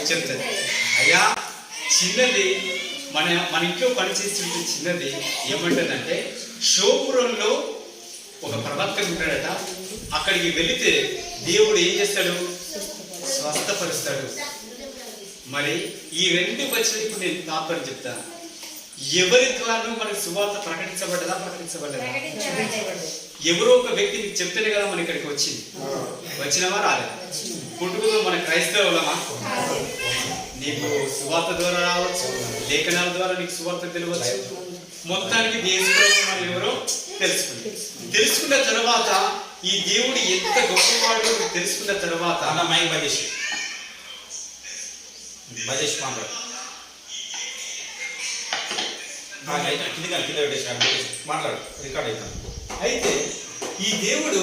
చెప్తుంది. అయ్యా చిన్నది మన ఇంట్లో పనిచేస్తుంటే చిన్నది ఏమంటుందంటే, షోపురంలో ఒక ప్రవక్త ఉంటాడట, అక్కడికి వెళితే దేవుడు ఏం చేస్తాడు? స్వస్థపరుస్తాడు. మరి ఈ రెండు వచనాలకు నేను తాత్పర్యం చెప్తాను. ఎవరి ద్వారా మనకి సువార్త ప్రకటించబడ్డదా? ప్రకటించబడ్డదా? ఎవరో ఒక వ్యక్తి నీకు చెప్తేనే కదా మన ఇక్కడికి వచ్చినవా? రాలేదా? పుట్టుకతో మన క్రైస్తవులమా? నీకు సువార్త ద్వారా రావచ్చు, లేఖనాల ద్వారా నీకు సువార్త తెలియవచ్చు. మొత్తానికి దేవుడు మనం ఎవరో తెలుసుకున్న తర్వాత, ఈ దేవుడు ఎంత గొప్పవాడు తెలుసుకున్న తర్వాత అయితే ఈ దేవుడు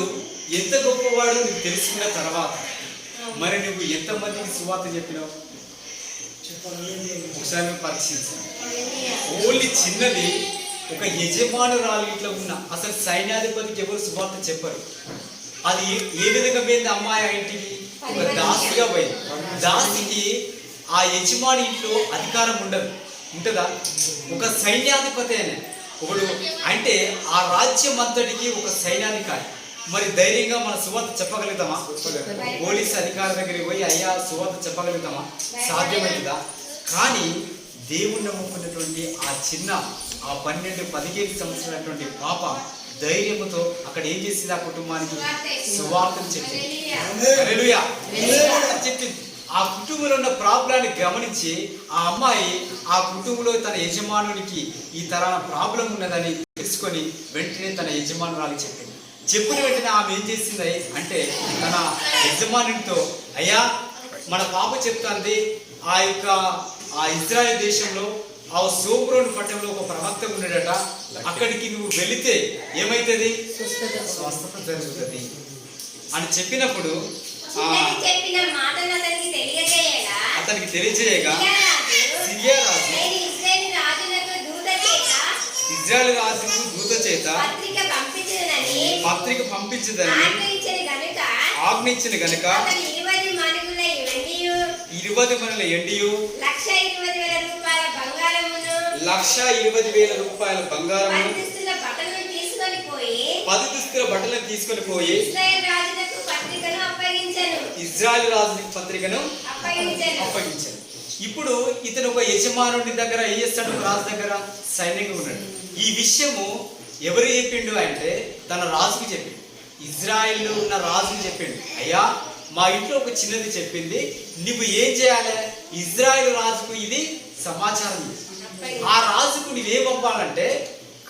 ఎంత గొప్పవాడు నీకు తెలుసుకున్న తర్వాత మరి నువ్వు ఎంతమందికి సువార్త చెప్పినావు? ఒకసారి పరిశీలించాను. ఓన్లీ చిన్నది ఒక యజమానురాలు ఇట్లా ఉన్న అసలు సైన్యాధిపతికి ఎవరు సువార్త చెప్పరు. అది ఏ విధంగా పోయింది? అమ్మాయి ఇంటికి ఒక దాసిగా పోయింది. దాసికి ఆ యజమాని ఇంట్లో అధికారం ఉంటుందా? ఒక సైన్యాధిపతి అయినా ఒకడు అంటే ఆ రాజ్యం అంతటికి ఒక సైన్యాధికారి. మరి ధైర్యంగా మన సువార్త చెప్పగలుగుతామా? పోలీస్ అధికారి దగ్గరికి పోయి అయ్యా సువార్త చెప్పగలుగుతామా? సాధ్యమవుతుందా? కానీ దేవుణ్ణి నమ్ముకున్నటువంటి ఆ చిన్న 12-15 సంవత్సరాలటువంటి పాప ధైర్యంతో అక్కడ ఏం చేసింది? ఆ కుటుంబానికి సువార్తను చెప్పింది. హల్లెలూయా చెప్పింది. ఆ కుటుంబంలో ఉన్న ప్రాబ్లాన్ని గమనించి ఆ అమ్మాయి ఆ కుటుంబంలో తన యజమానునికి ఈ తరాన ప్రాబ్లం ఉన్నదని తెలుసుకొని వెంటనే తన యజమానురాలికి చెప్పింది. చెప్పిన వెంటనే ఆమె ఏం చేసింది అంటే తన యజమానునితో, అయ్యా మన పాప చెప్తాంది, ఆ ఇజ్రాయెల్ దేశంలో ఆ సోపురోను పట్టణంలో ఒక ప్రవక్త ఉన్నాడట, అక్కడికి నువ్వు వెళితే ఏమైతుంది? స్వస్థత జరుగుతుంది అని చెప్పినప్పుడు అతనికి తెలియజేయగా సిరియా రాజు ఇజ్రాయెల్ రాజుకు దూత చేత పత్రిక పంపించదని ఆజ్ఞించిన గనుక 20 మణుల ఎండియు 1,20,000 రూపాయల బంగారము 10 దుస్తుల బట్టలను తీసుకొని పోయి ఇజ్రాయెల్ రాజుకి పత్రికను అప్పగించాడు. ఇప్పుడు ఇతను ఒక యజమానుడి దగ్గర ఏం చేస్తాడు? రాజు దగ్గర సైన్యంగా ఉన్నాడు. ఈ విషయము ఎవరు చెప్పిండు అంటే తన రాజుకి చెప్పిండు. ఇజ్రాయెల్లో ఉన్న రాజుకి చెప్పిండు, అయ్యా మా ఇంట్లో ఒక చిన్నది చెప్పింది, నువ్వు ఏం చేయాలి? ఇజ్రాయెల్ రాజుకు ఇది సమాచారం. ఆ రాజుకు నువ్వేం పంపాలంటే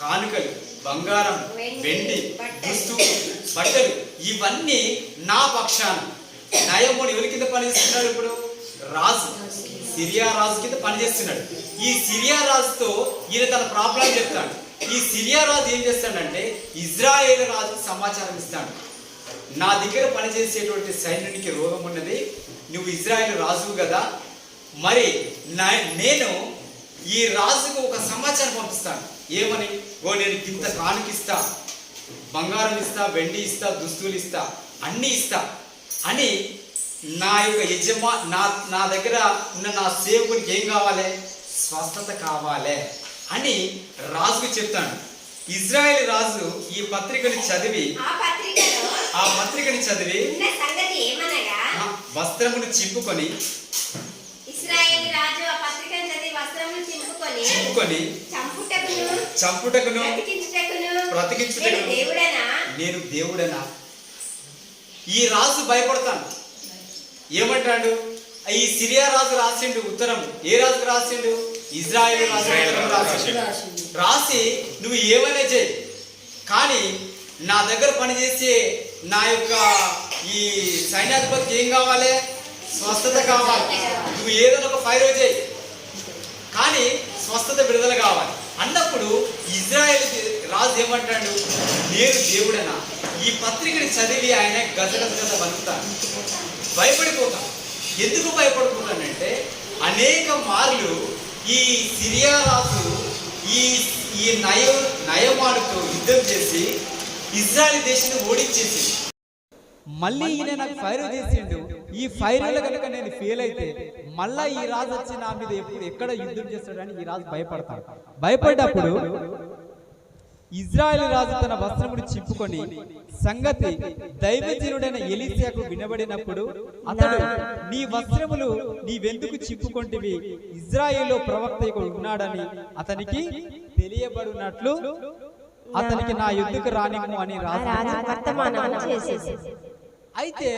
కానుకలు, బంగారం, వెండి, దుస్తులు, బట్టలు ఇవన్నీ నా పక్షాన. నయముడు ఎవరి కింద పనిచేస్తున్నాడు? ఇప్పుడు రాజు సిరియా రాజు కింద పనిచేస్తున్నాడు. ఈ సిరియా రాజుతో ఈయన తన ప్రాబ్లం చెప్తాడు. ఈ సిరియా రాజు ఏం చేస్తాడంటే ఇజ్రాయేల్ రాజు సమాచారం ఇస్తాడు, నా దగ్గర పనిచేసేటువంటి సైన్యునికి రోగం ఉన్నది, నువ్వు ఇజ్రాయేల్ రాజు కదా, మరి నేను ఈ రాజుకు ఒక సమాచారం పంపిస్తాను. ఏమని? నేను ఇంత కానుకిస్తా, బంగారం ఇస్తా, వెండి ఇస్తా, దుస్తులు ఇస్తా, అన్నీ ఇస్తా అని నా యొక్క నా దగ్గర ఉన్న నా సేవకునికి ఏం కావాలి? స్వస్థత కావాలి అని రాజుకు చెప్తాను. ఇజ్రాయెల్ రాజు ఈ పత్రికని చదివి వస్త్రమును చింపుకొని చంపుటకును బ్రతికించుటకును నేను దేవుడనా? ఈ రాజు భయపడతాను. ఏమంటాడు? ఈ సిరియా రాజు రాసిండు ఉత్తరం. ఏ రాజుకు రాసిండు? ఇజ్రాయెల్ రాజు రాసి నువ్వు ఏమైనా చేయి, కానీ నా దగ్గర పనిచేసే నా యొక్క ఈ సైన్యాధిపతికి ఏం కావాలి? స్వస్థత కావాలి. నువ్వు ఏదైనా ఒక ఫైర్ చేయి, కానీ స్వస్థత విడుదల కావాలి అన్నప్పుడు ఇజ్రాయెల్ రాజు ఏమంటాడు? నేను దేవుడనా? ఈ పత్రికని చదివి ఆయన గజగజ వణుకుతాను, భయపడిపోతాను. ఎందుకు భయపడిపోతానంటే అనేక మార్లు ఈ సిరియా రాజు ఈ నయమానుతో యుద్ధం చేసి ఇజ్రాయెల్ దేశాన్ని ఓడించేసి మళ్ళీ ఈయన నాకు ఫైర్ చేసిండు. ఈ ఈ ఫైర్లో కనుక నేను ఫెయిల్ అయితే మళ్ళా ఈ రాజు వచ్చి నా మీద ఎక్కడ యుద్ధం చేస్తాడని ఈ రాజు భయపడతాడు. భయపడ్డప్పుడు ఇజ్రాయేల్ రాజు తన వస్త్రమును చింపుకొని సంగతి దైవజనుడైన ఎలీషాకు వినబడినప్పుడు అతడు, నీ వస్త్రములు నీవెందుకు చింపుకొంటివి? ఇజ్రాయేల్లో ప్రవక్త ఉన్నాడని అతనికి తెలియబడినట్లు అతనికి నా యుద్ధకు రానిమ్ము అని రాజు. అయితే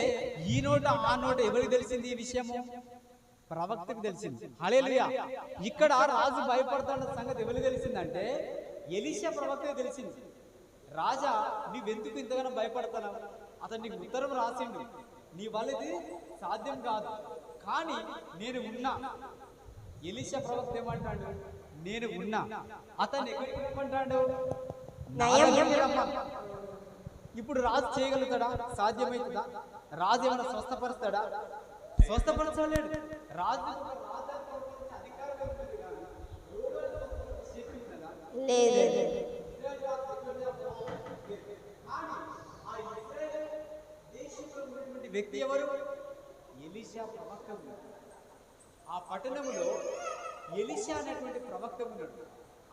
ఈ నోట ఆ నోట ఎవరికి తెలిసింది ఈ విషయము? ప్రవక్తకు తెలిసింది. హల్లెలూయా. ఇక్కడ రాజు భయపడతాన్న సంగతి ఎవరికి తెలిసిందంటే ఎలీషా ప్రవక్తకు తెలిసింది. రాజా, నీవెందుకు ఇంతగానో భయపడతావు? అతను నీకు ఉత్తరం రాసిండు, నీ వల్ల ఇది సాధ్యం కాదు, కానీ నేను ఉన్నా. ఎలీషా ప్రవక్త ఏమంటాడు? నేను ఉన్నా. అతను ఎక్కడికి రమ్మంటాడు? ఇప్పుడు రాజు చేయగలుగుతాడా? సాధ్యమవుతుందా? రాజు ఏమైనా స్వస్థపరుస్తాడా? స్వస్థపరచలేడు. రాజు వ్యక్తి ఎవరు? ఎలీషా ప్రవక్త. ఆ పట్టణంలో ఎలీషా అనేటువంటి ప్రవక్త ఉన్నాడు.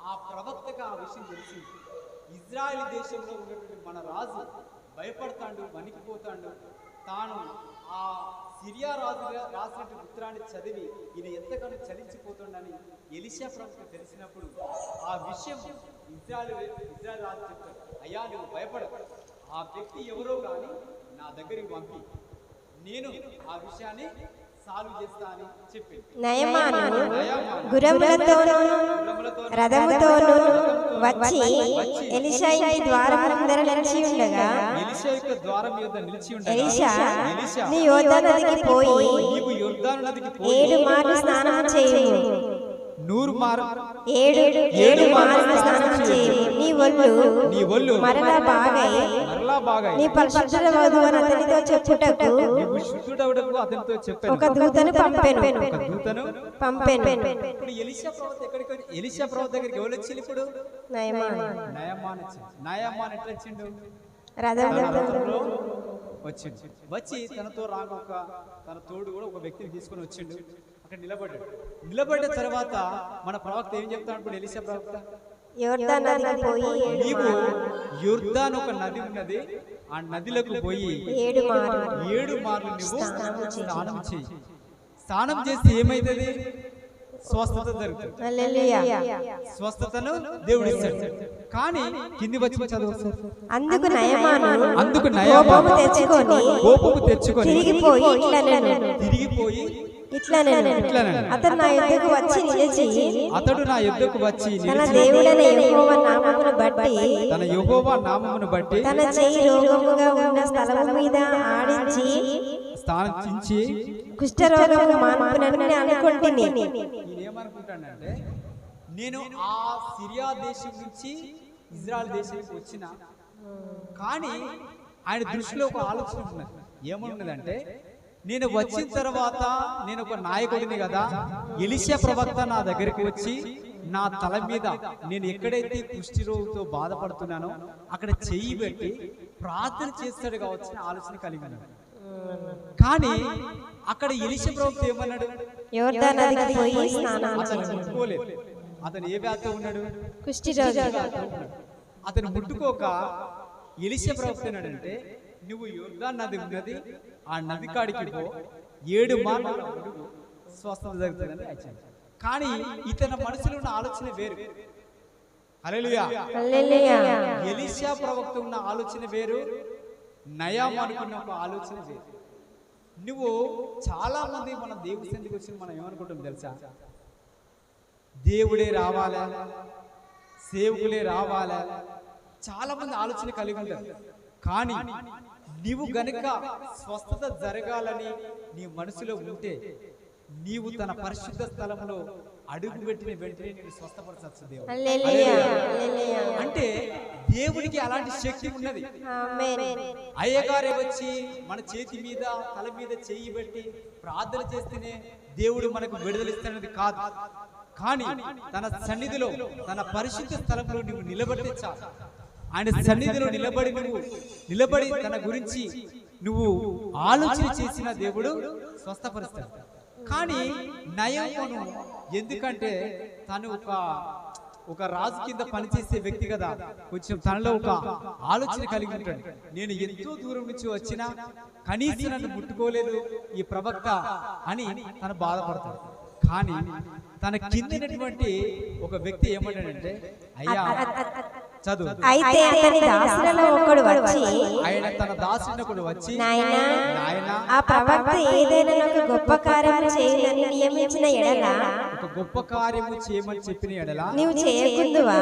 ఆ ప్రవక్తకు ఆ విషయం తెలిసింది. ఇజ్రాయెల్ దేశంలో ఉన్నటువంటి మన రాజు భయపడతాడు, వణికిపోతాడు. తాను ఆ సిరియా రాజు రాసినటువంటి ఉత్తరాన్ని చదివి ఈయన ఎంతగానో చలించిపోతుండని ఎలీషా ప్రవక్త తెలిసినప్పుడు ఆ విషయం ఇజ్రాయెల్ రాజు చెప్తాడు, అయ్యా నువ్వు భయపడ, ఆ వ్యక్తి ఎవరో కానీ నా దగ్గరికి పంపి నేను ఆ విషయాన్ని సాల్వ్ చేస్తా అని చెప్పి నయమాను గుర్రములతోను రథముతోను వచ్చి ఎలీషా ఇంటి ద్వారం ముందర నిలిచి ఉండగా, ఎలీషా యొక్క ద్వారం మీద నిలిచి ఉండగా, ఎలీషా నీ యోర్దాను నదికి పోయి నీవు యోర్దాను నదికి పోయి 7 మార్లు స్నానం చేయుము. 100 మార్లు 7 మార్లు స్నానం చేయుము. నీ ఒళ్ళు మరలా బాగై నీ పరిశుద్ధ వధువు అని అతనితో చెప్పుటకు అతనితో చెప్పాను. ఒక దూతను పంపెను. ఇప్పుడు ఎలీషా ప్రవక్త దగ్గరికి ఎవరు వచ్చింది? ఇప్పుడు నయమాను ఎట్లా వచ్చిండు? రథంలో వచ్చిండు. వచ్చి తనతో తన తోడు కూడా ఒక వ్యక్తిని తీసుకొని వచ్చిండు. అక్కడ నిలబడ్డ తర్వాత మన ప్రవక్త ఏం చెప్తాడు? ఇప్పుడు ఎలీషా ప్రవక్త, యోర్దాను నదికి పోయి నీవు యోర్దాను ఒక నది ఉన్నది, ఆ నదిలకు పోయి 7 మార్లు నువ్వు స్నానం చేయి. స్నానం చేస్తే ఏమైతుంది? స్వస్థత జరుగుతుంది. హల్లెలూయా. స్వస్థతను దేవుడు ఇస్తాడు. కానీ కింది వచ్చి చదువు. అందుకు నయమాను కోపము తెచ్చుకొని తిరిగిపోయి ఇట్లనెను, అతడు నా యుద్ధకు వచ్చి నిలిచి తన దేవుడైన యెహోవా నామమును బట్టి తన చెయ్యి రోగముగా ఉన్న స్థలము మీద ఆడించి కుష్ఠరోగము మాన్పునని అనుకుంటుని. ఏమనుకుంటానంటే, నేను ఆ సిరియా దేశం నుంచి ఇజ్రాయెల్ దేశానికి వచ్చిన, కానీ ఆయన దృష్టిలో ఒక ఆలోచన ఉన్నది. ఏమన్నదంటే, నేను వచ్చిన తర్వాత నేను ఒక నాయకుడిని కదా, ఎలీషా ప్రవక్త నా దగ్గరికి వచ్చి నా తల మీద నేను ఎక్కడైతే కుష్టి రోగంతో బాధపడుతున్నానో అక్కడ చెయ్యి పెట్టి ప్రార్థన చేస్తాడు కావచ్చు ఆలోచన కలిగిన. కానీ అక్కడ ఎలీషా ప్రవక్త ఏమన్నాడు? అతను ఏ వ్యాధితో ఉన్నాడు? అతను ముట్టుకోక ఎలీషా ప్రవక్త అన్నాడంటే, నువ్వు యోర్దాను నది ఉన్నది, ఆ నది కాడికి పో, 7 మార్లు స్వస్థత జరుగుతుందని వచ్చాను. కానీ ఇతని మనసులో ఉన్న ఆలోచన వేరు. హల్లెలూయా. ఎలీషా ప్రవక్త ఉన్న ఆలోచన వేరు, నయాము అనుకున్న ఒక ఆలోచన వేరు. నువ్వు చాలా మంది మన దేవుడి సన్నిధికి వచ్చి మనం ఏమనుకుంటాం తెలుసా? దేవుడే రావాలా, సేవకులే రావాలా, చాలా మంది ఆలోచన కలిగి ఉంటారు. కానీ నీవు గనుక స్వస్థత జరగాలని నీ మనసులో ఉంటే నీవు తన పరిశుద్ధ స్థలంలో అడుగు పెట్టిన వెంటనే నేను స్వస్థపరచవచ్చు. దేవుడు అంటే దేవుడికి అలాంటి శక్తి ఉన్నది. అయ్యగారే వచ్చి మన చేతి మీద తల మీద చేయి పెట్టి ప్రార్థన చేస్తేనే దేవుడు మనకు విడుదలిస్తున్నది కాదు. కానీ తన సన్నిధిలో తన పరిశుద్ధ స్థలంలో నువ్వు నిలబడితే చాలు. ఆయన సన్నిధిలో నిలబడి తన గురించి నువ్వు ఆలోచన చేసిన దేవుడు స్వస్థపరుస్తాడు. కానీ నయమును ఎందుకంటే తను ఒక రాజు కింద పనిచేసే వ్యక్తి కదా, కొంచెం తనలో ఒక ఆలోచన కలిగి ఉంటాడు. నేను ఎంతో దూరం నుంచి వచ్చినా కనీసం నన్ను ముట్టుకోలేదు ఈ ప్రవక్త అని తను బాధపడతాడు. కానీ తన కిందినటువంటి ఒక వ్యక్తి ఏమంటాడంటే, అయ్యా చదువు. అయితే అతని దాసులలో ఒకడు వచ్చి, ఆయన తన దాసుడు వచ్చి, నాయనా ఆ ప్రవక్త ఏదైనా ఒక గొప్ప కార్యము చేయాలని నియమించిన ఎడల, ఒక గొప్ప కార్యము చేయమని చెప్పిన ఎడల నీవు చేయకుందువా?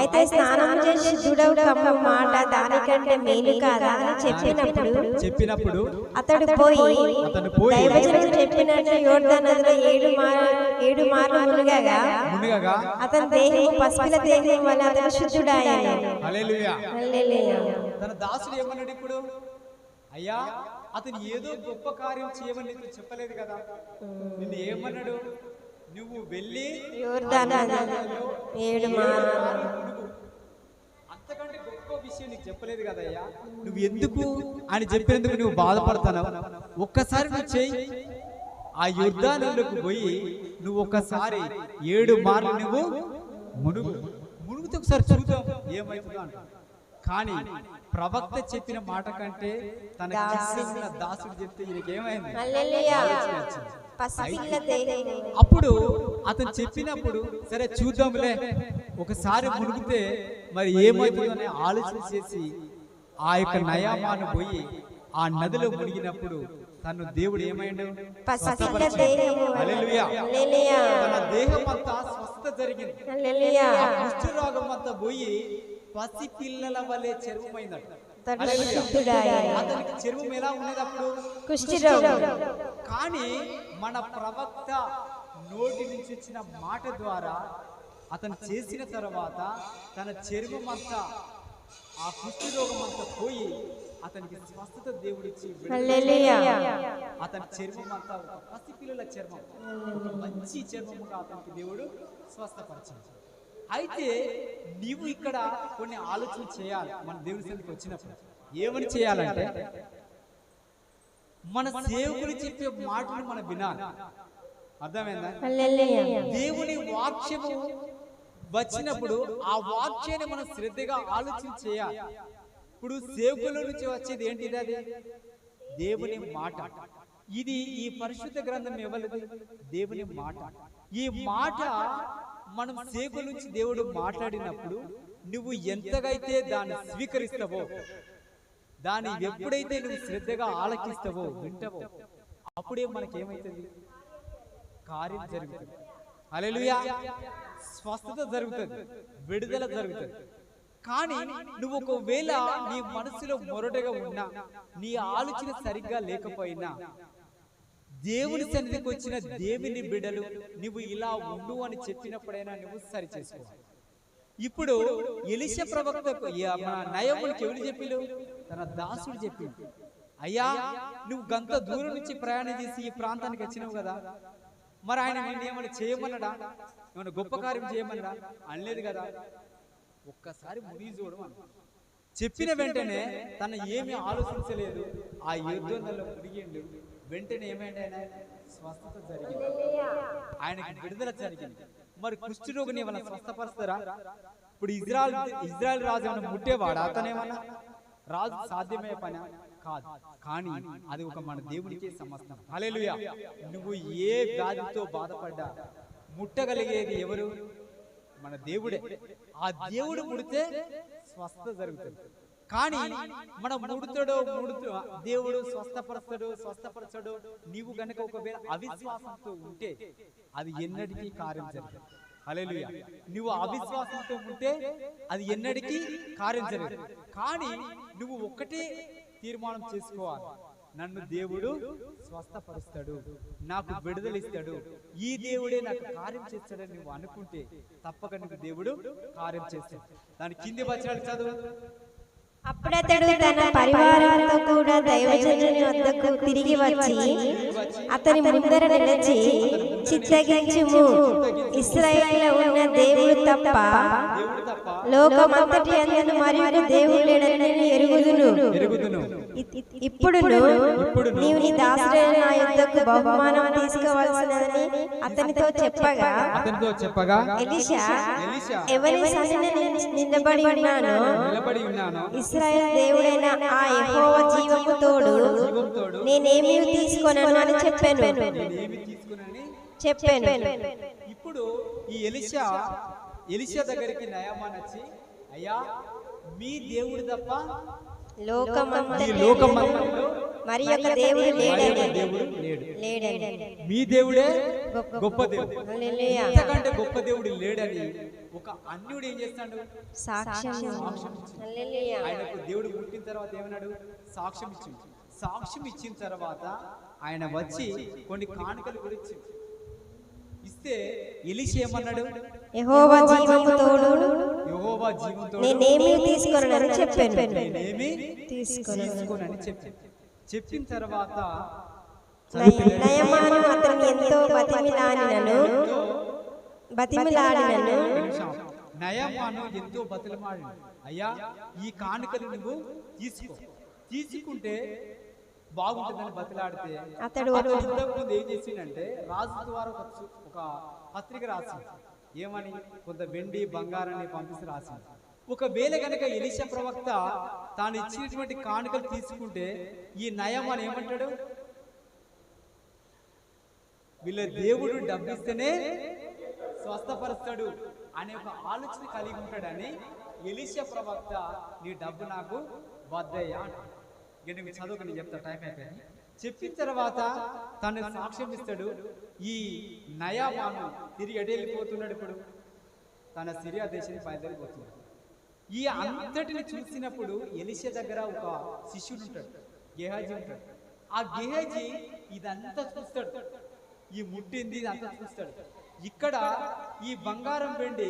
అయితే స్నానం చేసి శుద్ధుడవు కమ్మ మాట దానికంటే మేలు కాదా అని చెప్పినప్పుడు అతడు పోయి దైవజనుడు చెప్పినట్లు యోర్దాను నదిలో 7 మార్లు మునగగా అతని దేహం పసిపిల్ల దేహం వల్ల అతను శుద్ధుడాయెను. హల్లెలూయా. హల్లెలూయా. తన దాసుడు ఏమన్నాడు ఇప్పుడు? అయ్యా అతను ఏదో గొప్ప కార్యం చేయమని నీకు చెప్పలేదు కదా, నిన్ను ఏమన్నాడు? నువ్వు వెళ్ళి యోర్దాను నదిలో 7 మార్లు, అంతకంటే గొప్ప విషయం నీకు చెప్పలేదు కదయ్యా, నువ్వు ఎందుకు అని చెప్పినందుకు నువ్వు బాధపడతావు. ఒక్కసారి నువ్వు చేయి, ఆ యోర్దానులోకి పోయి నువ్వు ఒక్కసారి 7 మార్లు నువ్వు మునుగుతూ ఒకసారి చూద్దాం ఏమైతుందో అంట. కానీ ప్రవక్త చెప్పిన మాట కంటే తన దాసుడు చెప్తే ఈయనకేమైంది? అప్పుడు అతను చెప్పినప్పుడు సరే చూద్దాంలే, ఒకసారి మునిగితే మరి ఏమవుతుందనే ఆలోచన చేసి ఆ యొక్క నయామాను పోయి ఆ నదిలో మునిగినప్పుడు తను దేవుడు ఏమైండు? హల్లెలూయా. తన దేహం అంతా స్వస్థ జరిగింది. కుష్ఠ రోగం అంతా పోయి పసి పిల్లల వలె చర్మమైందట. అతనికి చర్మం ఎలా ఉన్నది అప్పుడు? కుష్ఠరోగం. కానీ మన ప్రవక్త నోటి నుంచి వచ్చిన మాట ద్వారా అతను చేసిన తర్వాత తన చర్మం అంతా ఆ కుష్ఠ రోగం అంతా పోయి అతనికి స్వస్థత దేవుడిచ్చి అతని చర్మం అంతా ఒక పసిపిల్లల చర్మం, ఒక మంచి చర్మముగా అతనికి దేవుడు స్వస్థపరిచాడు. అయితే నీవు ఇక్కడ కొన్ని ఆలోచన చేయాలి. మన దేవుడి సన్నిధికి వచ్చినప్పుడు ఏమని చేయాలంటే, మన సేవకులు చెప్పే మాటలు మనం వినాలి. అర్థమైందా? దేవుని వాక్యము వచ్చినప్పుడు ఆ వాక్యాన్ని మనం శ్రద్ధగా ఆలోచన చేయాలి. ఇప్పుడు సేవకుల నుంచి వచ్చేది ఏంటిది? అది దేవుని మాట. ఇది ఈ పరిశుద్ధ గ్రంథం ఎవరిది? దేవుని మాట. ఈ మాట మనం సేవకుల నుంచి దేవుడు మాట్లాడినప్పుడు నువ్వు ఎంతగైతే దాన్ని స్వీకరిస్తావో, దాన్ని ఎప్పుడైతే నువ్వు శ్రద్ధగా ఆలకిస్తావో, వింటావో, అప్పుడే మనకేమైతుంది? కార్యం జరుగుతుంది. హల్లెలూయా. స్వస్థత జరుగుతుంది, విడుదల జరుగుతుంది. కానీ నువ్వు ఒకవేళ నీ మనసులో మొరటగా ఉన్నా, నీ ఆలోచన సరిగ్గా లేకపోయినా, దేవుని సన్నిధికి వచ్చిన దేవుని బిడ్డలు నువ్వు ఇలా ఉండు అని చెప్పినప్పుడైనా నువ్వు సరి చేసుకోవాలి. ఇప్పుడు ఎలీషా ప్రవక్తకు నయమునికి ఎవరు చెప్పిలు? తన దాసుడు చెప్పిండు, అయ్యా నువ్వు గంత దూరం నుంచి ప్రయాణం చేసి ఈ ప్రాంతానికి వచ్చినావు కదా, మరి ఆయన నిన్ను ఏమైనా చేయమన్నాడా? ఏమైనా గొప్ప కార్యం చేయమన్నాడా? అనలేదు కదా. ఒక్కసారి మునిగి చూడమని చెప్పిన వెంటనే తను ఏమి ఆలోచించలేదు, ఆ యుద్ధంలో మునిగిండు. వెంటనే ఏమైంది? ఆయన స్వస్థత జరిగింది, ఆయనకి విడుదల జరిగింది. మరి కుష్ఠరోగిని ఏమన్నా స్వస్థపరుస్తారా? ఇప్పుడు ఇజ్రాయెల్ రాజు ఏమన్నా ముట్టేవాడా? అతనేమన్నా రాజు సాధ్యమయ్యే పని కాదు. కానీ అది ఒక మన దేవునికి సమస్తం. హల్లెలూయా. నువ్వు ఏ వ్యాధితో బాధపడ్డా ముట్టగలిగేది ఎవరు? మన దేవుడే. ఆ దేవుడు ముడితే స్వస్థత జరుగుతుంది. కానీ మనం దేవుడు స్వస్థపరచడు నీవు గనక ఒకవేళ అవిశ్వాసంతో ఉంటే అది ఎన్నటికీ కార్యం జరగదు. హల్లెలూయా. నువ్వు అవిశ్వాసంతో ఉంటే అది ఎన్నటికీ కార్యం జరగదు. కానీ నువ్వు ఒక్కటే తీర్మానం చేసుకోవాలి, నన్ను దేవుడు స్వస్థపరుస్తాడు, నాకు విడుదలిస్తాడు, ఈ దేవుడే నాకు కార్యం చేస్తాడని నువ్వు అనుకుంటే తప్పక నీకు దేవుడు కార్యం చేస్తాడు. దాని కింది వచనాలు చదువు. అప్పుడతడు తన పరివారంతో కూడా దైవజనుని వద్దకు తిరిగి వచ్చి అతని ముందర నిలిచి, చిత్తగించుము, ఇశ్రాయేలులో ఉన్న దేవుడు తప్ప లోకమంతటి యందు మరొక దేవుడు లేడని నేను ఎరుగుదును. ఇప్పుడు నీవు నీ దాసుడైన నా యొద్దకు బహుమానం తీసుకోవాల్సినదని అతనితో చెప్పగా ఎలీషా ఎవరి సన్నిధిని నిలబడి ఉన్నానో ఇశ్రాయేలు దేవుడైన ఆ యెహోవా జీవము తోడు నేనేమీ తీసుకొనను అని చెప్పాను. ఇప్పుడు ఈ ఎలీషా దగ్గరికి నయామాన్ వచ్చి, అయ్యా మీ దేవుడు తప్ప లోకమంతటిలో మరి ఒక దేవుడు లేడని, మీ దేవుడే గొప్ప దేవుడు, ఇంతకంటే గొప్ప దేవుడు లేడని ఒక అన్యుడు ఏం చేస్తాడు? సాక్ష్యం. ఆయనకు దేవుడు పుట్టిన తర్వాత ఏమన్నాడు? సాక్ష్యం ఇచ్చిన తర్వాత ఆయన వచ్చి కొన్ని కానుకలు గురించి ఇస్తే ఎలీషా ఏమన్నాడు? యెహోవా జీవము తోడు నేనేమీ తీసుకోనని చెప్పాను. చెప్పిన తర్వాత నయమాను అతన్ని ఎంతో బతిమిలాడినను నయమాను ఎంతో బతిమాడి, అయ్యా ఈ కానుకలు నువ్వు తీసుకుంటే బాగుంటుందని బతిలాడితే అతడు ఏం చేసిందంటే రాజు ద్వారా ఒక పత్రిక రాసింది. ఏమని? కొంత వెండి బంగారాన్ని పంపిస్తే రాసింది. ఒకవేళ కనుక ఎలీషా ప్రవక్త తాను ఇచ్చినటువంటి కానుకలు తీసుకుంటే ఈ నయమాన్ ఏమంటాడు? వీళ్ళ దేవుడు డబ్బిస్తేనే స్వస్థపరుస్తాడు అనే ఒక ఆలోచన కలిగి ఉంటాడని ఎలీషా ప్రవక్త నీ డబ్బు నాకు వద్దయ్యా అంటాడు. నేను చదువుకు నేను చెప్తా, టైం అయిపోయింది. చెప్పిన తర్వాత తను సాక్ష్యం ఇస్తాడు. ఈ నయామాను తిరిగి వెళ్ళిపోతున్నాడు. ఇప్పుడు తన సిరియా దేశానికి బయలుదేరిపోతున్నాడు. ఈ అంతటిని చూసినప్పుడు ఎలీషా దగ్గర ఒక శిష్యుడు ఉంటాడు, గేహాజీ ఉంటాడు. ఆ గేహాజీ ఇదంతా చూస్తాడు, ఈ ముట్టింది ఇదంతా చూస్తాడు. ఇక్కడ ఈ బంగారం వెండి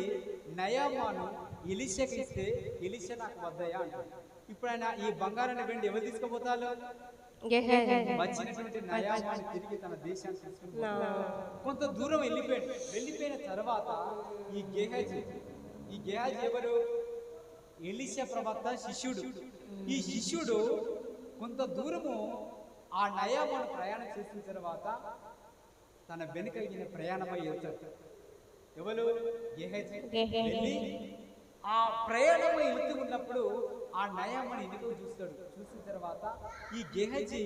నయామాను ఎలీషాకి ఇస్తే ఎలీషా నాకు వద్దయ్యా అంటాడు. ఇప్పుడు ఆయన ఈ బంగారాన్ని వెండి ఎవరు తీసుకుపోతారు? వచ్చినటువంటి నయామాను తిరిగి తన దేశాన్ని తీసుకుని కొంత దూరం వెళ్ళిపోయిన తర్వాత ఈ గేహాజీ ఎవరు? ఎలీషా ప్రవక్త శిష్యుడు. ఈ శిష్యుడు కొంత దూరము ఆ నయామాను ప్రయాణం చేసిన తర్వాత తన వెనుక ప్రయాణమై వెళ్తాడు. ఎవరు? గేహాజీ. ఆ ప్రయాణమై వెళ్తూ ఉన్నప్పుడు ఆ నయామాను ఎందుకు చూస్తాడు. చూసిన తర్వాత ఈ గేహాజీ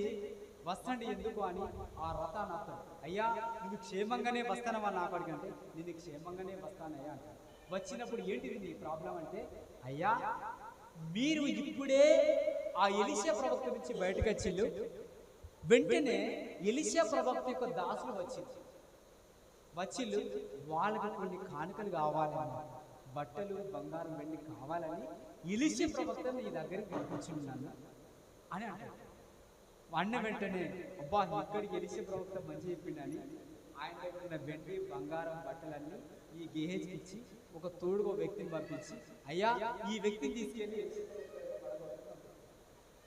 వస్తాండి ఎందుకు అని ఆ రథాన్ని ఆపుతాడు. అయ్యా నువ్వు క్షేమంగానే వస్తానవా నా అక్కడికి అంటే, నేను క్షేమంగానే వస్తానయ్యా అంటాడు. వచ్చినప్పుడు ఏంటిది నీ ప్రాబ్లం అంటే, అయ్యా మీరు ఇప్పుడే ఆ ఎలీషా ప్రవక్త నుంచి బయటకు వచ్చిండు. వెంటనే ఎలీషా ప్రవక్త యొక్క దాసులు వచ్చిళ్ళు వాళ్ళకి కొన్ని కానుకలు కావాలని, బట్టలు బంగారం వెండి కావాలని ఎలీషా ప్రవక్త నీ దగ్గరికి పంపించున్నాను అని అంటాడు. అన్న వెంటనే అబ్బా ఇక్కడికి ఎలీషా ప్రవక్త మంచి చెప్పిండని ఆయన దగ్గర వెండి బంగారం బట్టలన్నీ ఈ గేహేజ్కి ఇచ్చి ఒక తోడుగా వ్యక్తిని పంపించి, అయ్యా ఈ వ్యక్తిని తీసుకెళ్ళి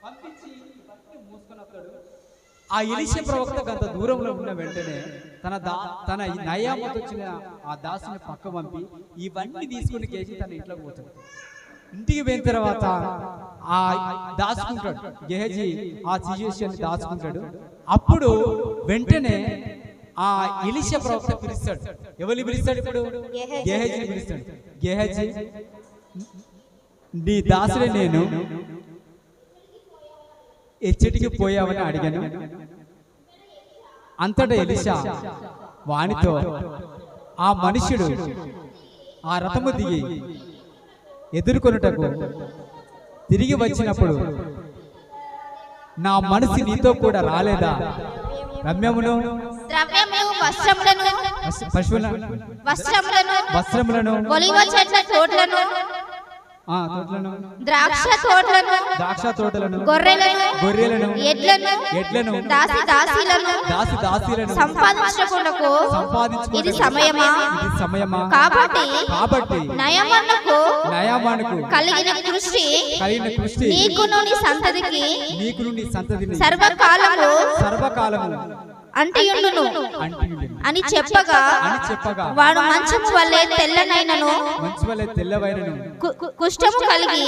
పంపించి మూసుకొని వస్తాడు. ఆ ఎలీషా ప్రవక్త గంత దూరంలో ఉన్న వెంటనే తన నయామతో వచ్చిన ఆ దాసుని పక్క పంపి ఇవన్నీ తీసుకుని కేసి తన ఇంట్లోకి పోతాడు. ఇంటికి పోయిన తర్వాత ఆ దాచుకుంటాడు గేహజీ, ఆ సిచ్యువేషన్ దాచుకుంటాడు. అప్పుడు వెంటనే ఆ ఎలీషా ప్రవక్త పిలుస్తాడు. ఎవరిని పిలుస్తాడు? ఇప్పుడు గేహజీని పిలుస్తాడు. గేహజీ నీ దాసుడే నేను ఎచ్చటికి పోయావని అడిగాను. అంతటా ఎలీషా వానితో ఆ మనుష్యుడు ఆ రథము దిగి ఎదుర్కొనుటకు తిరిగి వచ్చినప్పుడు నా మనసు నీతో కూడా రాలేదా? రమ్యమును వస్త్రములను ద్రాక్ష తోటలను గొర్రెలను ఎడ్లను దాసి సంపాదించుటకు ఇది సమయమా? కాబట్టి నయమానుకు కలిగిన కృష్టి నీకును నీ సంతతికి సర్వకాలము అంటియుండును అంటియుండును అని చెప్పగా వాడు మంచము వలె తెల్లవైనను కుష్ఠము కలిగి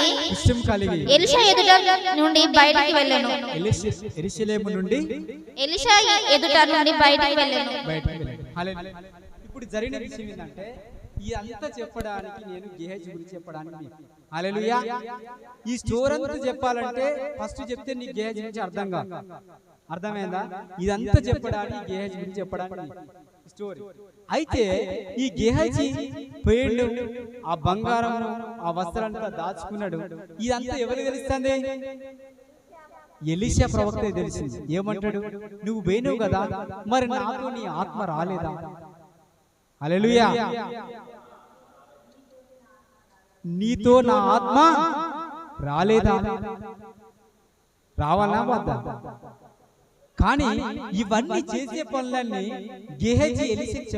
ఎలీషా ఎదుట నుండి బయటికి వెళ్ళెను. యెరూషలేము నుండి ఎలీషా ఎదుట నుండి బయటికి వెళ్ళెను. హల్లెలూయా. ఇప్పుడు జరిగిన విషయం ఏంటంటే ఈ అంతా చెప్పడానికి నేను గేహజీ గురించి చెప్పడానికి హల్లెలూయా. ఈ స్టోరీ అంతా చెప్పాలంటే ఫస్ట్ చెప్తే నీకు గేహజీ గురించి అర్థమైందా? ఇదంతా చెప్పడానికి గేహజీ గురించి చెప్పడానికి స్టోరీ. అయితే ఈ గేహజీ పోయిండు, ఆ బంగారం ఆ వస్త్రాలంతా దాచుకున్నాడు. ఇదంతా ఎవరికి తెలుస్తుంది? ఎలీషా ప్రవక్త తెలిసింది. ఏమంటాడు? నువ్వు పోయినావు కదా, మరి నాతో నీ ఆత్మ రాలేదా? హల్లెలూయా. నీతో నా ఆత్మ రాలేదా? రావాలా వద్దా? కానీ ఇవన్నీ చేసే పనులన్నీ గేహజీ ఎలీషాకి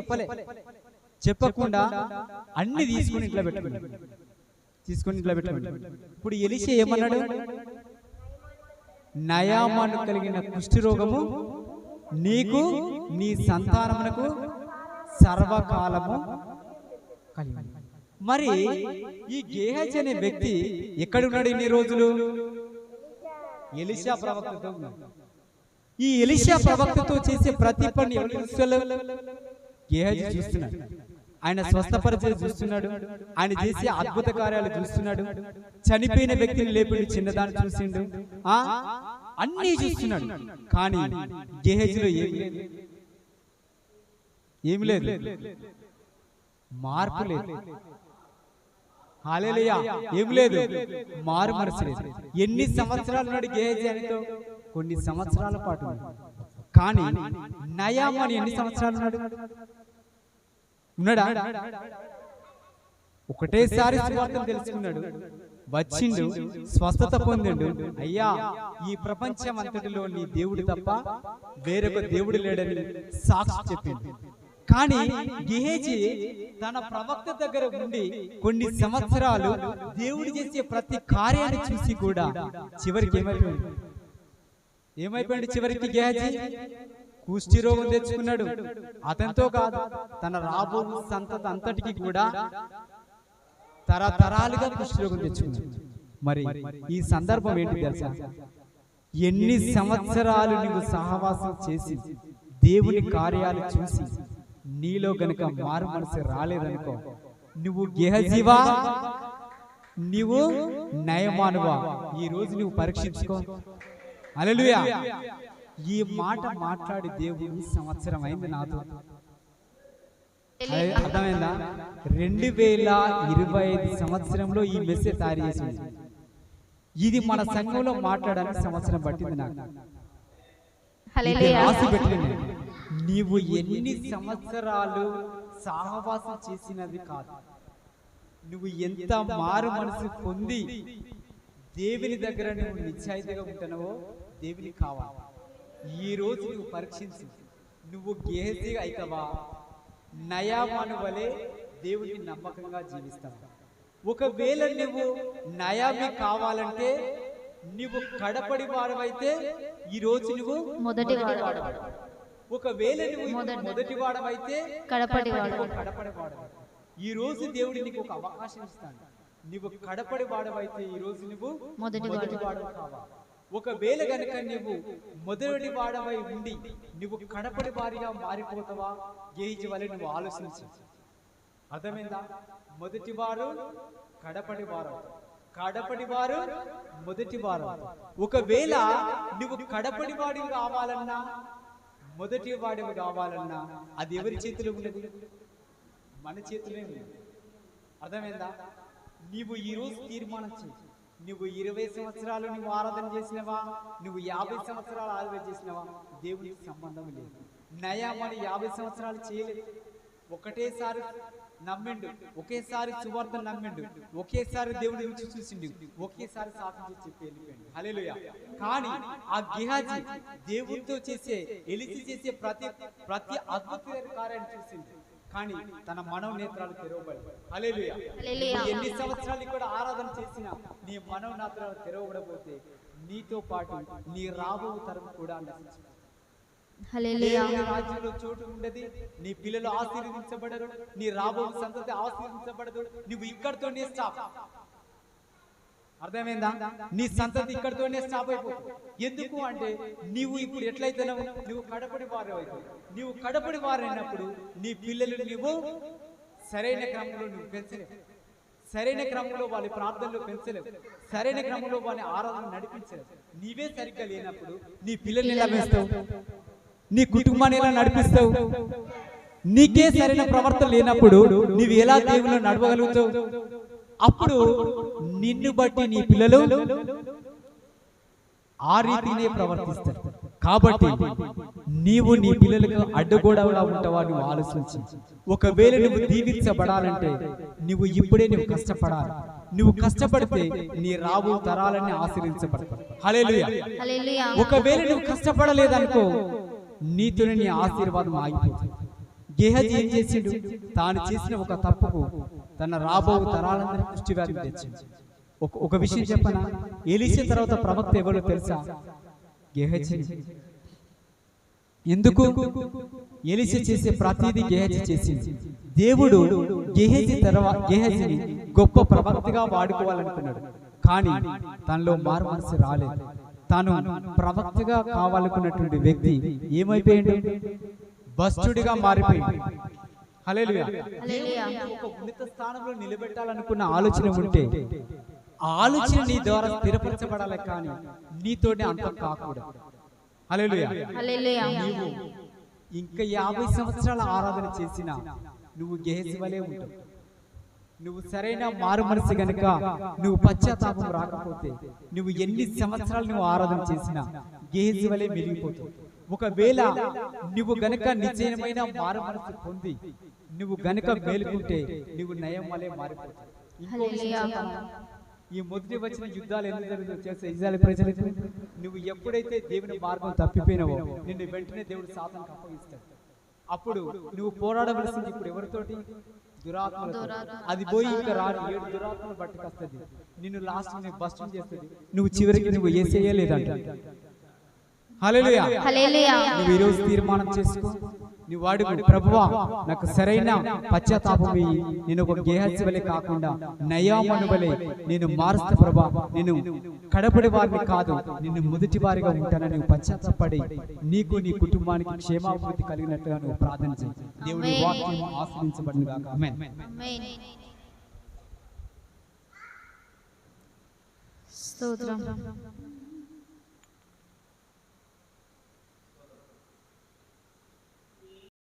చెప్పకుండా అన్ని తీసుకుని ఇంట్లో పెట్టుకున్నాడు. ఇప్పుడు ఎలీషా ఏమన్నాడు? నయామాను కలిగిన కుష్ఠరోగము నీకు నీ సంతానమునకు సర్వకాలము కలిగి. మరి ఈ గేహజీ అనే వ్యక్తి ఎక్కడున్నాడు ఇన్ని రోజులు? ఎలీషా ప్రవక్తతో ఉన్నాడు. ఈ ఎలీషా ప్రవక్తతో చేసే ప్రతి పని ఎవరు చూస్తున్నాడు? గేహజీ చూస్తున్నాడు. ఆయన స్వస్థపరిచేది చూస్తున్నాడు, ఆయన చేసే అద్భుత కార్యాలు చూస్తున్నాడు, చనిపోయిన వ్యక్తిని లేపి చిన్నదాన్ని చూసిండు, అన్ని చూస్తున్నాడు. కానీ గేహజీలో ఏమి లేదు, మార్పు లేదు. హల్లెలూయా. ఏం లేదు, మారు మనసు లేదు. ఎన్ని సంవత్సరాలు నాడు గేహజీ ఆయనతో? కొన్ని సంవత్సరాల పాటు. కానీ నయామాను ఎన్ని సంవత్సరాలు ఉన్నాడా? ఒకటేసారి సువార్తను తెలుసుకున్నాడు, వచ్చిండు, స్వస్థత పొందిండు. అయ్యా, ఈ ప్రపంచం అంతటిలో నీ దేవుడు తప్ప వేరొక దేవుడు లేడని సాక్షి చెప్పింది. కానీ గేహజీ తన ప్రవక్త దగ్గర ఉండి కొన్ని సంవత్సరాలు దేవుడు చేసే ప్రతి కార్యాన్ని చూసి కూడా చివరికి ఏమైపోయింది? చివరికి గేహజీ కుష్ఠి రోగం తెచ్చుకున్నాడు. అతనితో కాదు, తన రాబో సంతత అంతటికి కూడా తరతరాలుగా కుష్ఠి రోగం తెచ్చుకున్నాడు. మరి ఈ సందర్భం ఏంటి తెలుసా? ఎన్ని సంవత్సరాలు నువ్వు సహవాసం చేసి దేవుని కార్యాలు చూసి నీలో గనుక మారు మనసు రాలేదనుకో, నువ్వు గేహజీవా, నువ్వు నయమానువా? ఈ రోజు నువ్వు పరీక్షించుకో. హల్లెలూయా. ఈ మాట మాట్లాడి దేవుడు సంవత్సరం అయింది నాతో. అర్థమైందా? 2025 సంవత్సరంలో ఈ మెసేజ్ తయారు చేసింది. ఇది మన సంఘంలో మాట్లాడడానికి సంవత్సరం పట్టింది నాకు. రాసి పెట్టింది. నీవు ఎన్ని సంవత్సరాలు సహవాసం చేసినది కాదు, నువ్వు ఎంత మారు మనసు పొంది దేవుని దగ్గర నువ్వు నిశ్చయితగా ఉంటున్నావో దేవునికి కావాలి. ఈ రోజు నువ్వు పరీక్షించు, నువ్వు గేహజీ అయితవా, నయామాను వలె దేవుడికి నమ్మకంగా జీవిస్తావు. ఒకవేళ నువ్వు నయామి కావాలంటే నువ్వు కడపడి వాడవైతే ఈ రోజు నువ్వు మొదటి వాడు. ఒకవేళ నువ్వు మొదటి వాడవైతే కడపడి వాడవు. ఈ రోజు దేవుడు నీకు ఒక అవకాశం ఇస్తాడు. నువ్వు కడపడి వాడవైతే ఈ రోజు నువ్వు మొదటి వాడవు కావాలి. ఒకవేళ గనుక నువ్వు మొదటి వాడవై ఉండి నువ్వు కడపడి వారిగా మారిపోతావా? గేహజీ వలె నువ్వు ఆలోచించు. అర్థమైందా? మొదటి వారు కడపడి వారు, కడపడి వారు మొదటి వారు. ఒకవేళ నువ్వు కడపడి వాడివి కావాలన్నా మొదటి వాడివి కావాలన్నా అది ఎవరి చేతిలో ఉన్నది? మన చేతిలో ఉంది. అర్థమైందా? నీవు ఈరోజు తీర్మానం చేయి. నువ్వు 20 సంవత్సరాలు నువ్వు ఆరాధన చేసినవా, నువ్వు 50 సంవత్సరాలు ఆరాధన చేసినవా, దేవునికి సంబంధం లేదు. నయామాను 50 సంవత్సరాలు చేయలేదు. ఒకటేసారి నమ్మిండు, ఒకేసారి సువార్త నమ్మిండు, ఒకేసారి దేవుడి రుచి చూసిండు, ఒకేసారి సాక్షి చెప్పి వెళ్ళిపోయిండు. హల్లెలూయా. కానీ ఆ గేహజీ దేవుడితో చేసే ఎలిసి చేసే ప్రతి అద్భుత కార్యాన్ని చూసింది. కానీ తన మనోనేత్రాలు తెరవబడి. హల్లెలూయా. ఎన్ని సంవత్సరాలు ఇక్కడ ఆరాధన చేసినా నీ మనోనేత్రాలు తెరవబడపోతే నీతో పాటు నీ రాబో తరం కూడా నశించు. హల్లెలూయా. దేవుని రాజ్యంలో చోటు ఉండదు. నీ పిల్లలు ఆశీర్వదించబడరు, నీ రాబో సంతతి ఆశీర్వదించబడదు. నువ్వు ఇక్కడితోనే స్టాప్. అర్థమైందా? నీ సంతతి ఇక్కడితోనే స్టాప్ అయిపోతుంది. ఎందుకు అంటే నీవు ఇప్పుడు ఎట్లయితున్నావు, నువ్వు కడపడి వారు అవుతావు. నువ్వు కడపడి వారైనప్పుడు నీ పిల్లలు నువ్వు సరైన క్రమంలో నువ్వు పెంచలేవు, సరైన క్రమంలో వాళ్ళ ప్రార్థనలో పెంచలేవు, సరైన క్రమంలో వాళ్ళ ఆరాధన నడిపించలేవు. నీవే సరిగ్గా లేనప్పుడు నీ పిల్లల్ని ఎలా పెంచుతావు, నీ కుటుంబాన్ని ఎలా నడిపిస్తావు? నీకే సరైన ప్రవర్తన లేనప్పుడు నీవు ఎలా దేవుని నడవగలుగుతావు? అప్పుడు నిన్ను బట్టి నీ పిల్లలు ఆ రీతినే ప్రవర్తిస్తారు. కాబట్టి నీవు నీ పిల్లలకు అడ్డుగోడలా ఉంటావా నువ్వు ఆలోచించి. ఒకవేళ నువ్వు దీవించబడాలంటే నువ్వు ఇప్పుడే నువ్వు కష్టపడాలి. నువ్వు కష్టపడితే నీ రాబో తరాలన్నీ ఆశీర్వదించబడతాయి. హల్లెలూయా. హల్లెలూయా. ఒకవేళ నువ్వు కష్టపడలేదనుకో నీతోనే నీ ఆశీర్వాదం ఆగిపోతుంది. గేహజీ ఏం చేసిండు? తాను చేసిన ఒక తప్పుకు తన రాబో తరాలందరి దృష్టి వ్యాధి తెచ్చింది. ఒక విషయం చెప్పనా, ఎలీషా తర్వాత ప్రవక్త ఎవరో తెలుసా? గేహజీ. ఎందుకు? ఎలీషా చేసే ప్రతిదీ గేహజీ చేసింది. దేవుడు గేహజీని గొప్ప ప్రవక్తగా వాడుకోవాలనుకున్నాడు. కానీ తనలో మారు మనసు రాలేదు. తాను ప్రవక్తగా కావాలనుకున్నటువంటి వ్యక్తి ఏమైపోయింది? భ్రష్టుడిగా మారిపోయింది. హల్లెలూయా. హల్లెలూయా. ఒక ఉన్నత స్థానంలో నిలబెట్టాలనుకున్న ఆలోచన ఉంటే ఆ ఆలోచన నీ ద్వారా స్థిరపరచబడాలి, కానీ నీతోనే అంతం కాకూడదు. హల్లెలూయా. హల్లెలూయా. నీవు ఇంకా 50 సంవత్సరాల ఆరాధన చేసినా నువ్వు గేహజీ వలే ఉంటావు. నువ్వు సరైన మారు మనసు గనుక నువ్వు పశ్చాత్తాపం రాకపోతే నువ్వు ఎన్ని సంవత్సరాలు నువ్వు ఆరాధన చేసినా గేహజీ వలే మిగిలిపోతావు. ఒకవేళ నువ్వు గనక నిశ్చయమైన మారు మనసు పొంది నువ్వు గనక మేలుకుంటే నువ్వు నయం వలే మారిపోతావు. ఈ మొదటి వచ్చిన యుద్ధాలు ఎందుకు జరుగుతుందో తెలుసా? ఇజ్రాయేల్ ప్రజలకు నువ్వు ఎప్పుడైతే దేవుని మార్గం తప్పిపోయినావో నిన్ను వెంటనే దేవుడు సాతానుకు అప్పగిస్తాడు. అప్పుడు నువ్వు పోరాడవలసింది ఇప్పుడు ఎవరితోటి? దురాత్మలతో. అది పోయి ఇంకా రాడు 7 దురాత్మలు పట్టుకొస్తుంది. నిన్ను లాస్ట్ భస్మం చేస్తుంది. నువ్వు చివరికి నువ్వు ఏసేయలేదంట. హల్లెలూయా. హల్లెలూయా. నువ్వు ఈ రోజు తీర్మానం చేసుకో. నువ్వు వాడుకు, ప్రభువా నాకు సరైన పశ్చాత్తాపం ఇయ్యి. నేను ఒక గేహజీ వలె కాకుండా నయామను వలె నేను మారుస్తా ప్రభా. నేను కడపడి వారిని కాదు, నిన్ను మొదటి వారిగా ఉంటానని నువ్వు పశ్చాత్తాపడి నీకు నీ కుటుంబానికి క్షేమాభివృద్ధి కలిగినట్లుగా నువ్వు ప్రార్థన చేయి. దేవుని వాక్యం ఆశీర్వదించబడును గాక. ఆమేన్. ఆమేన్. స్తోత్రం.